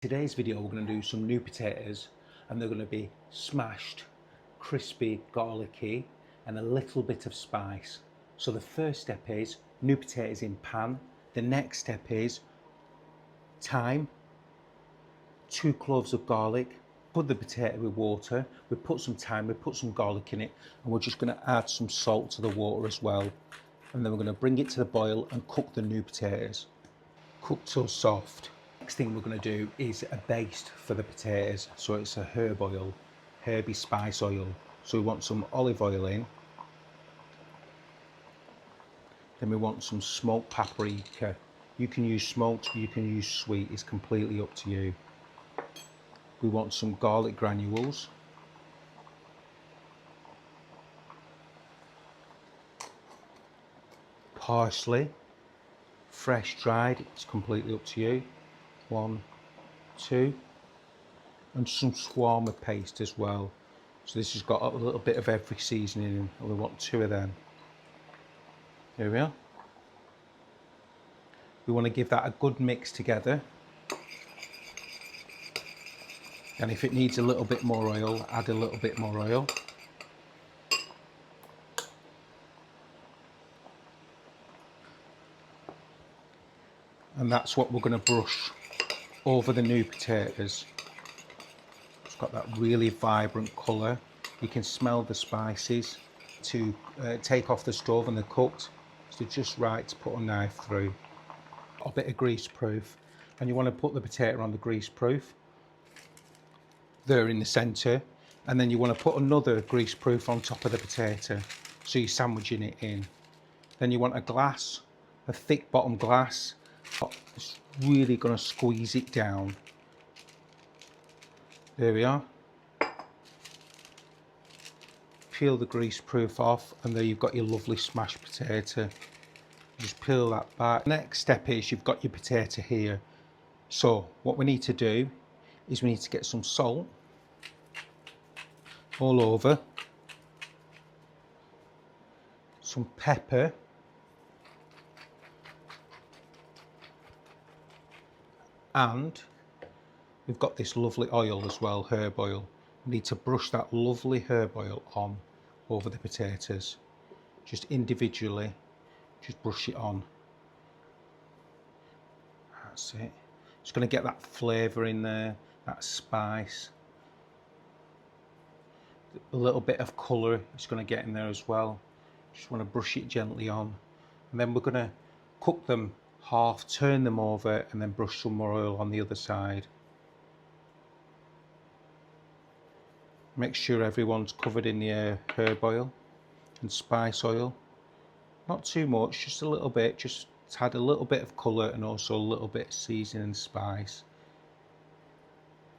Today's video we're going to do some new potatoes, and they're going to be smashed, crispy, garlicky and a little bit of spice. So the first step is new potatoes in pan. The next step is thyme, 2 cloves of garlic. Put the potato with water, we put some thyme, we put some garlic in it, and we're just going to add some salt to the water as well. And then we're going to bring it to the boil and cook the new potatoes. Cook till soft. Next thing we're going to do is a baste for the potatoes. So it's a herb oil, herby spice oil. So we want some olive oil in. Then we want some smoked paprika. You can use smoked, you can use sweet, it's completely up to you. We want some garlic granules. Parsley, fresh dried, it's completely up to you. 1, 2, and some shawarma paste as well. So this has got a little bit of every seasoning in, and we want 2 of them. There we are. We want to give that a good mix together. And if it needs a little bit more oil, add a little bit more oil. And that's what we're going to brush over the new potatoes. It's got that really vibrant colour. You can smell the spices. To take off the stove and they're cooked, so just right to put a knife through. A bit of grease proof, and you want to put the potato on the grease proof there in the centre, and then you want to put another grease proof on top of the potato, so you're sandwiching it in. Then you want a glass, a thick bottom glass. It's really going to squeeze it down. There we are. Peel the grease proof off, and there you've got your lovely smashed potato. Just peel that back. Next step is you've got your potato here. So what we need to do is we need to get some salt all over, some pepper, and we've got this lovely oil as well, herb oil. We need to brush that lovely herb oil on over the potatoes, just individually, just brush it on. That's it. Just going to get that flavour in there, that spice, a little bit of colour it's going to get in there as well. Just want to brush it gently on, and then we're going to cook them half, turn them over, and then brush some more oil on the other side. Make sure everyone's covered in the herb oil and spice oil. Not too much, just a little bit, just to add a little bit of colour and also a little bit of seasoning and spice.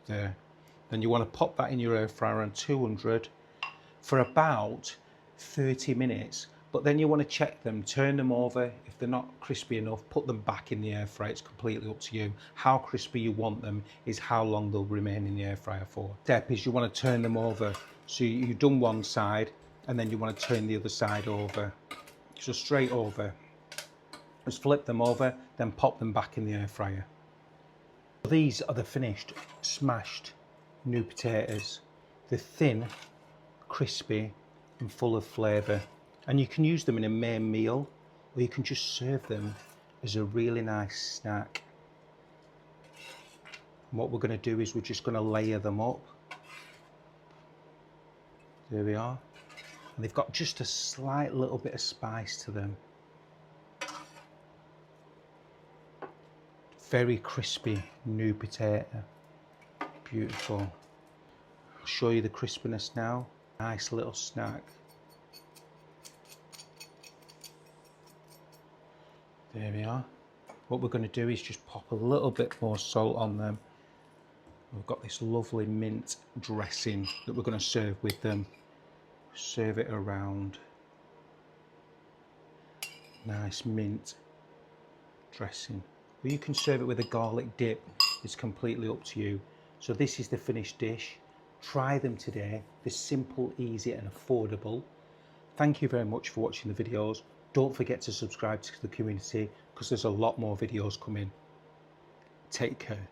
There. Then you want to pop that in your air fryer on 200 for about 30 minutes. But then you want to check them, turn them over. If they're not crispy enough, put them back in the air fryer. It's completely up to you. How crispy you want them is how long they'll remain in the air fryer for. Step is you want to turn them over. So you've done one side, and then you want to turn the other side over. So straight over. Just flip them over, then pop them back in the air fryer. These are the finished, smashed new potatoes. They're thin, crispy, and full of flavour. And you can use them in a main meal, or you can just serve them as a really nice snack. And what we're going to do is we're just going to layer them up. There we are. And they've got just a slight little bit of spice to them. Very crispy new potato. Beautiful. I'll show you the crispiness now. Nice little snack. There we are. What we're going to do is just pop a little bit more salt on them. We've got this lovely mint dressing that we're going to serve with them. Serve it around. Nice mint dressing. Or you can serve it with a garlic dip. It's completely up to you. So this is the finished dish. Try them today. They're simple, easy and affordable. Thank you very much for watching the videos. Don't forget to subscribe to the community because there's a lot more videos coming. Take care.